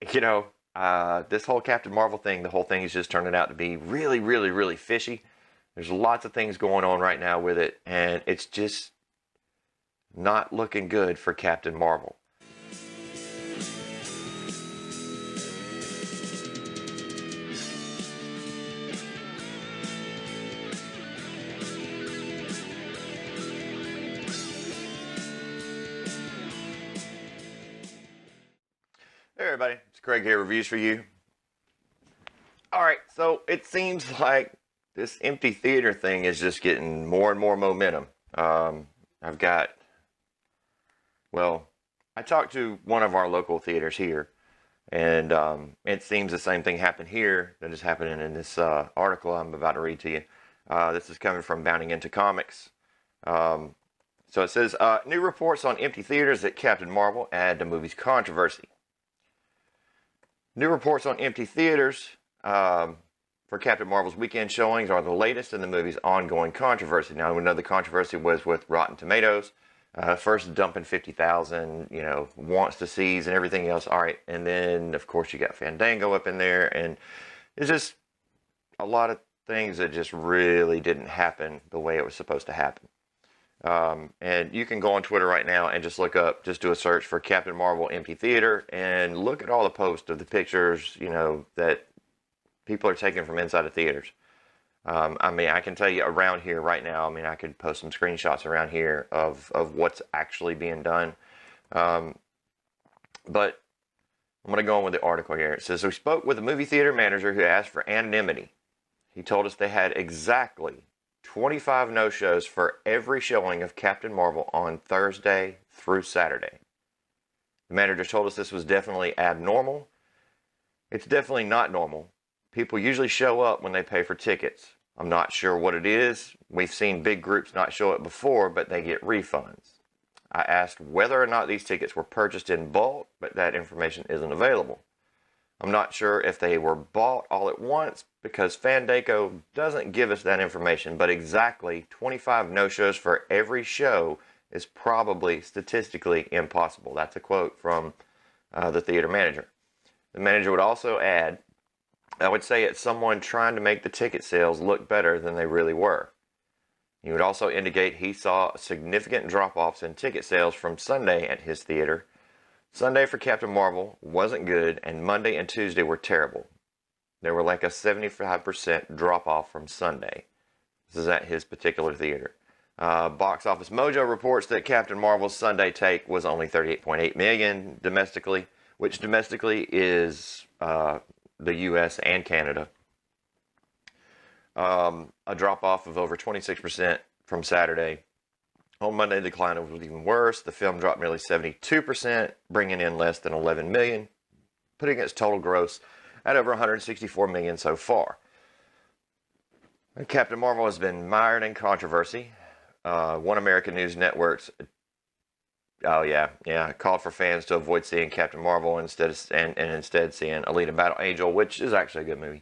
this whole Captain Marvel thing, the whole thing is just turning out to be really, really, really fishy. There's lots of things going on right now with it, and it's just not looking good for Captain Marvel. Hey everybody, it's Craig here, reviews for you. Alright, so it seems like this empty theater thing is just getting more and more momentum. I've got, well, I talked to one of our local theaters here, and it seems the same thing happened here that is happening in this article I'm about to read to you. This is coming from Bounding Into Comics. So it says, new reports on empty theaters at Captain Marvel add to movie's controversy. New reports on empty theaters for Captain Marvel's weekend showings are the latest in the movie's ongoing controversy. Now, we know the controversy was with Rotten Tomatoes, first dumping 50,000, wants to sees and everything else. All right, and then, of course, you got Fandango up in there, and it's just a lot of things that just really didn't happen the way it was supposed to happen. And you can go on Twitter right now and just do a search for Captain Marvel empty theater and look at all the posts of the pictures, that people are taking from inside of theaters. I can tell you around here right now, I could post some screenshots around here of what's actually being done. But I'm going to go on with the article here. It says, we spoke with a movie theater manager who asked for anonymity. He told us they had exactly 25 no-shows for every showing of Captain Marvel on Thursday through Saturday. The manager told us this was definitely abnormal. It's definitely not normal. People usually show up when they pay for tickets. I'm not sure what it is. We've seen big groups not show up before, but they get refunds. I asked whether or not these tickets were purchased in bulk, but that information isn't available. I'm not sure if they were bought all at once because Fandango doesn't give us that information, but exactly 25 no-shows for every show is probably statistically impossible. That's a quote from the theater manager. The manager would also add, I would say it's someone trying to make the ticket sales look better than they really were. He would also indicate he saw significant drop-offs in ticket sales from Sunday at his theater. Sunday for Captain Marvel wasn't good, and Monday and Tuesday were terrible. There were like a 75% drop-off from Sunday. This is at his particular theater. Box Office Mojo reports that Captain Marvel's Sunday take was only $38.8 million domestically, which domestically is the U.S. and Canada. A drop-off of over 26% from Saturday. On Monday, the decline was even worse. The film dropped nearly 72%, bringing in less than $11 million, putting its total gross at over $164 million so far. And Captain Marvel has been mired in controversy. One American News Network's, called for fans to avoid seeing Captain Marvel instead seeing Alita Battle Angel, which is actually a good movie.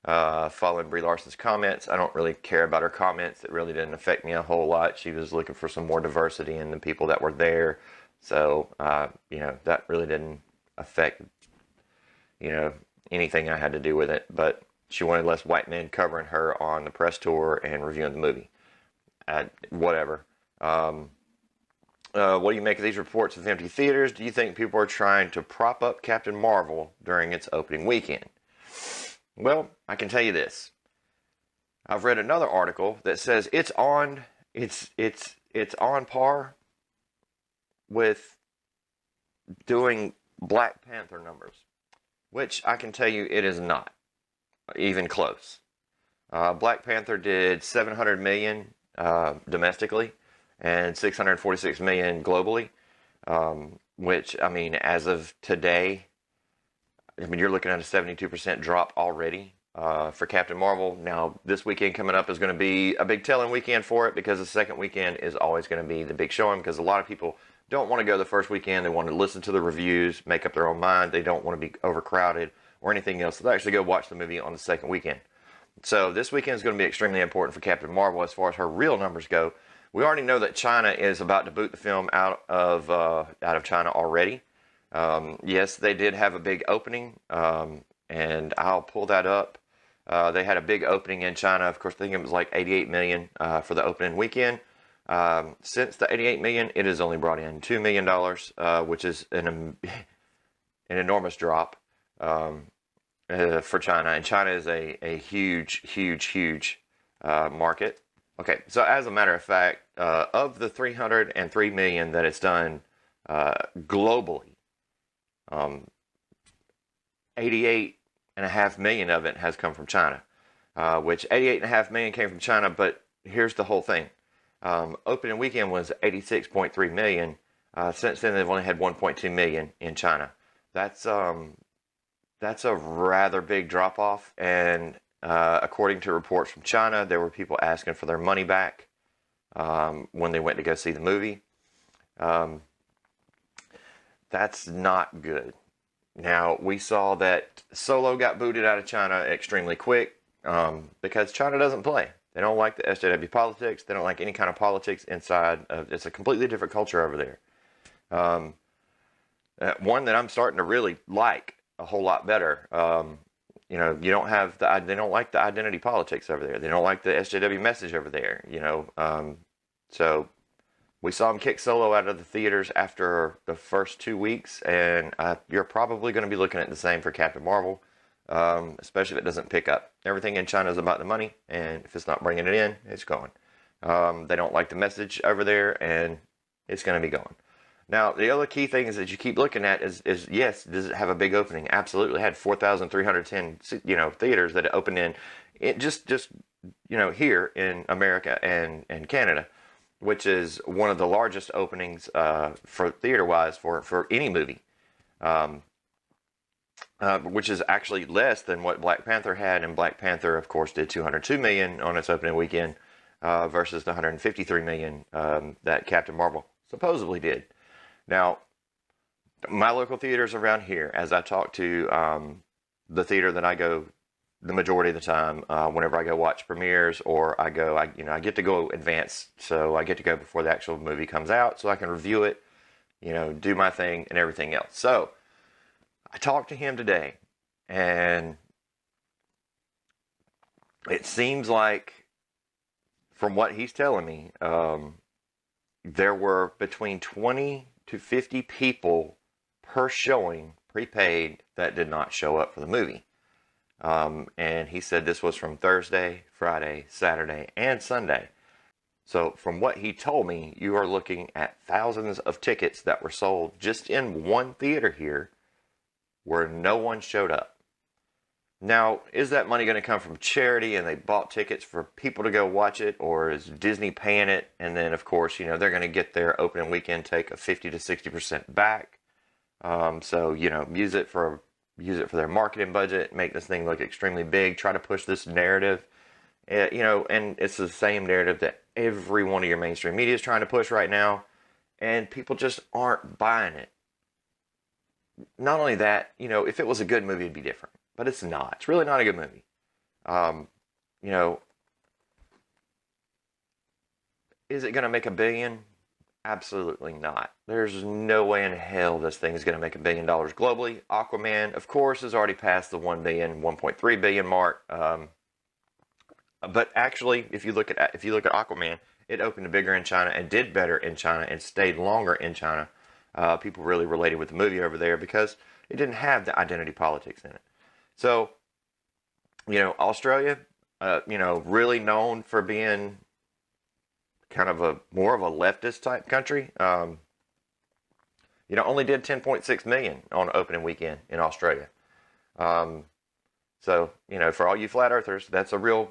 Following Brie Larson's comments, I don't really care about her comments. It really didn't affect me a whole lot. She was looking for some more diversity in the people that were there. So, that really didn't affect, anything I had to do with it. But she wanted less white men covering her on the press tour and reviewing the movie. Whatever. What do you make of these reports of empty theaters? Do you think people are trying to prop up Captain Marvel during its opening weekend? Well, I can tell you this. I've read another article that says it's on par with doing Black Panther numbers, which I can tell you it is not even close. Black Panther did $700 million domestically and $646 million globally, which, as of today, you're looking at a 72% drop already for Captain Marvel. Now, this weekend coming up is going to be a big telling weekend for it because the second weekend is always going to be the big showing because a lot of people don't want to go the first weekend. They want to listen to the reviews, make up their own mind. They don't want to be overcrowded or anything else. So they actually go watch the movie on the second weekend. So this weekend is going to be extremely important for Captain Marvel as far as her real numbers go. We already know that China is about to boot the film out of China already. Yes, they did have a big opening, and I'll pull that up. They had a big opening in China. Of course, I think it was like 88 million for the opening weekend. Since the 88 million, it has only brought in $2 million, which is an enormous drop for China. And China is a huge, huge, huge market. Okay, so as a matter of fact, of the 303 million that it's done globally, 88.5 million of it has come from China, which 88.5 million came from China. But here's the whole thing: opening weekend was 86.3 million. Since then, they've only had 1.2 million in China. That's a rather big drop off, and according to reports from China, there were people asking for their money back when they went to go see the movie. That's not good. Now, we saw that Solo got booted out of China extremely quick because China doesn't play. They don't like the SJW politics. They don't like any kind of politics inside. It's a completely different culture over there. One that I'm starting to really like a whole lot better. You know, they don't like the identity politics over there. They don't like the SJW message over there. So we saw him kick Solo out of the theaters after the first 2 weeks, and you're probably going to be looking at the same for Captain Marvel, especially if it doesn't pick up. Everything in China is about the money, and if it's not bringing it in, it's gone. They don't like the message over there, and it's going to be gone. Now, the other key thing is that you keep looking at is yes, does it have a big opening? Absolutely. It had 4,310 theaters that it opened in just here in America and Canada, which is one of the largest openings for theater-wise for any movie, which is actually less than what Black Panther had. And Black Panther, of course, did 202 million on its opening weekend versus the 153 million that Captain Marvel supposedly did. Now, my local theaters around here, as I talk to the theater that I go the majority of the time, whenever I go watch premieres or I get to go advance, so I get to go before the actual movie comes out, so I can review it, do my thing and everything else. So I talked to him today, and it seems like, from what he's telling me, there were between 20 to 50 people per showing, prepaid, that did not show up for the movie. And he said this was from Thursday, Friday, Saturday, and Sunday. So from what he told me, you are looking at thousands of tickets that were sold just in one theater here where no one showed up. Now, is that money going to come from charity and they bought tickets for people to go watch it, or is Disney paying it? And then, of course, they're going to get their opening weekend take of 50 to 60% back. So, use it for their marketing budget, make this thing look extremely big, try to push this narrative, and it's the same narrative that every one of your mainstream media is trying to push right now, and people just aren't buying it. Not only that, if it was a good movie, it'd be different. But it's not. It's really not a good movie. Is it going to make $1 billion? Absolutely not. There's no way in hell this thing is going to make $1 billion globally. Aquaman, of course, has already passed the 1 billion, 1.3 billion mark. But actually, if you look at Aquaman, it opened bigger in China and did better in China and stayed longer in China. People really related with the movie over there because it didn't have the identity politics in it. So, Australia, really known for being kind of more of a leftist type country, only did 10.6 million on opening weekend in Australia. So, for all you flat earthers, that's a real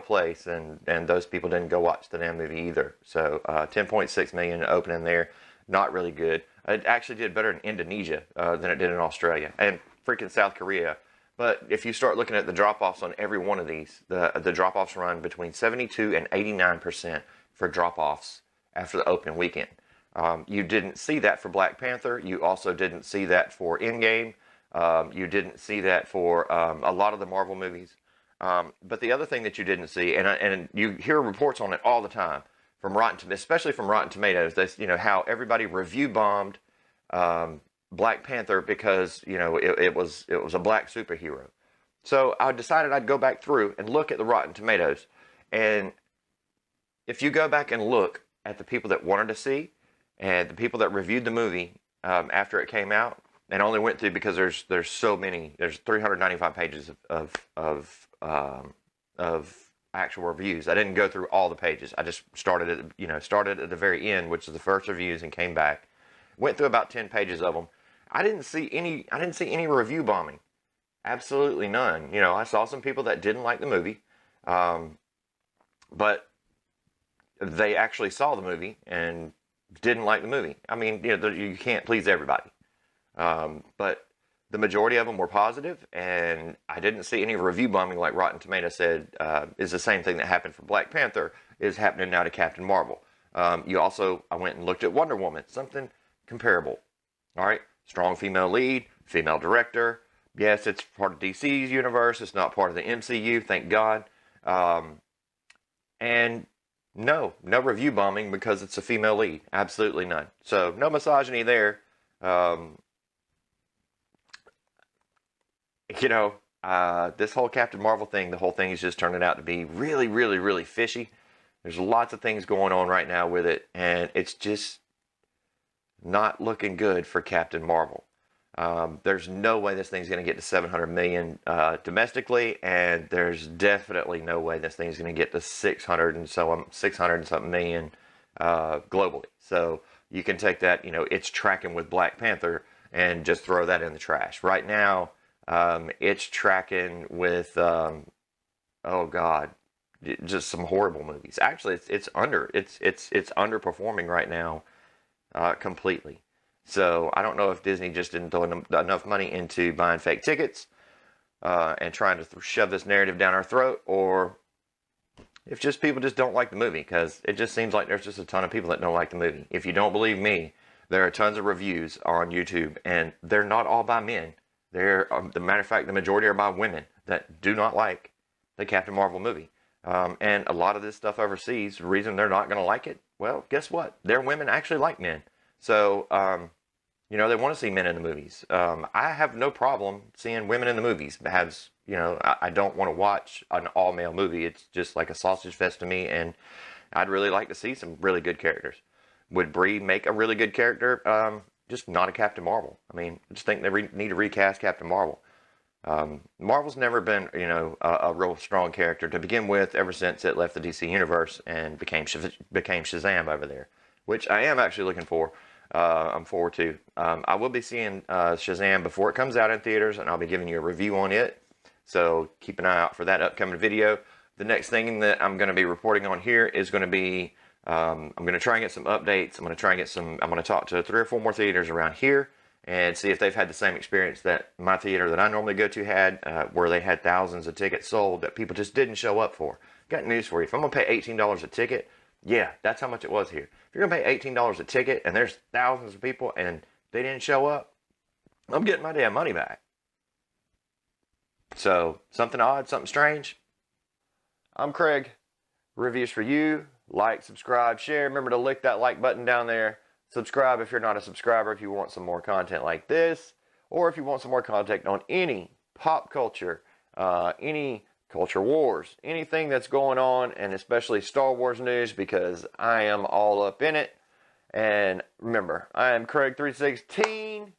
place, and those people didn't go watch the damn movie either. So, 10.6 million opening there, not really good. It actually did better in Indonesia than it did in Australia and freaking South Korea. But if you start looking at the drop-offs on every one of these, the drop-offs run between 72 and 89% for drop-offs after the opening weekend. You didn't see that for Black Panther. You also didn't see that for Endgame. You didn't see that for a lot of the Marvel movies. But the other thing that you didn't see, and you hear reports on it all the time, especially from Rotten Tomatoes, that's how everybody review bombed Black Panther because, you know, it was a black superhero. So I decided I'd go back through and look at the Rotten Tomatoes. And if you go back and look at the people that wanted to see and the people that reviewed the movie after it came out, and only went through because there's so many, there's 395 pages of actual reviews. I didn't go through all the pages. I just started at the very end, which is the first reviews, and came back, went through about 10 pages of them. I didn't see any review bombing. Absolutely none. You know, I saw some people that didn't like the movie, but they actually saw the movie and didn't like the movie. I mean, you know, you can't please everybody. But the majority of them were positive, and I didn't see any review bombing like Rotten Tomatoes said is the same thing that happened for Black Panther is happening now to Captain Marvel. I went and looked at Wonder Woman, something comparable. All right, strong female lead, female director. Yes, it's part of DC's universe. It's not part of the MCU, thank God. And no review bombing because it's a female lead. Absolutely none. So no misogyny there. You know, this whole Captain Marvel thing, the whole thing is just turning out to be really, really, really fishy. There's lots of things going on right now with it, and it's just not looking good for Captain Marvel. There's no way this thing's going to get to 700 million domestically, and there's definitely no way this thing's going to get to 600 and something million globally. So you can take that, you know, it's tracking with Black Panther and just throw that in the trash. Right now, it's tracking with, oh God, just some horrible movies. Actually, it's underperforming right now, completely. So I don't know if Disney just didn't throw enough money into buying fake tickets, and trying to shove this narrative down our throat, or if just people just don't like the movie, because it just seems like there's just a ton of people that don't like the movie. If you don't believe me, there are tons of reviews on YouTube, and they're not all by men. They're, the matter of fact, the majority are by women that do not like the Captain Marvel movie. And a lot of this stuff overseas, the reason they're not going to like it, well, guess what? Their women actually like men. So, you know, they want to see men in the movies. I have no problem seeing women in the movies. You know, I don't want to watch an all-male movie. It's just like a sausage fest to me, and I'd really like to see some really good characters. Would Brie make a really good character? Just not a Captain Marvel. I mean, I just think they need to recast Captain Marvel. Marvel's never been, you know, a real strong character to begin with ever since it left the DC universe and became Shazam over there, which I am actually looking for. I'm forward to. I will be seeing Shazam before it comes out in theaters, and I'll be giving you a review on it. So keep an eye out for that upcoming video. The next thing that I'm going to be reporting on here is going to be, I'm going to try and get some updates. I'm going to talk to 3 or 4 more theaters around here and see if they've had the same experience that my theater that I normally go to had, where they had thousands of tickets sold that people just didn't show up for. Got news for you. If I'm going to pay $18 a ticket, yeah, that's how much it was here. If you're going to pay $18 a ticket and there's thousands of people and they didn't show up, I'm getting my damn money back. So, something odd, something strange. I'm Craig. Reviews for you. Like, subscribe, share. Remember to lick that like button down there. Subscribe if you're not a subscriber, if you want some more content like this, or if you want some more content on any pop culture, any culture wars, anything that's going on, and especially Star Wars news, because I am all up in it. And remember, I am Craig316.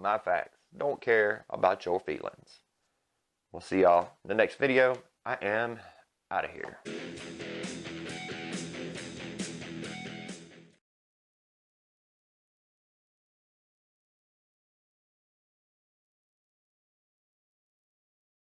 My facts don't care about your feelings. We'll see y'all in the next video. I am out of here.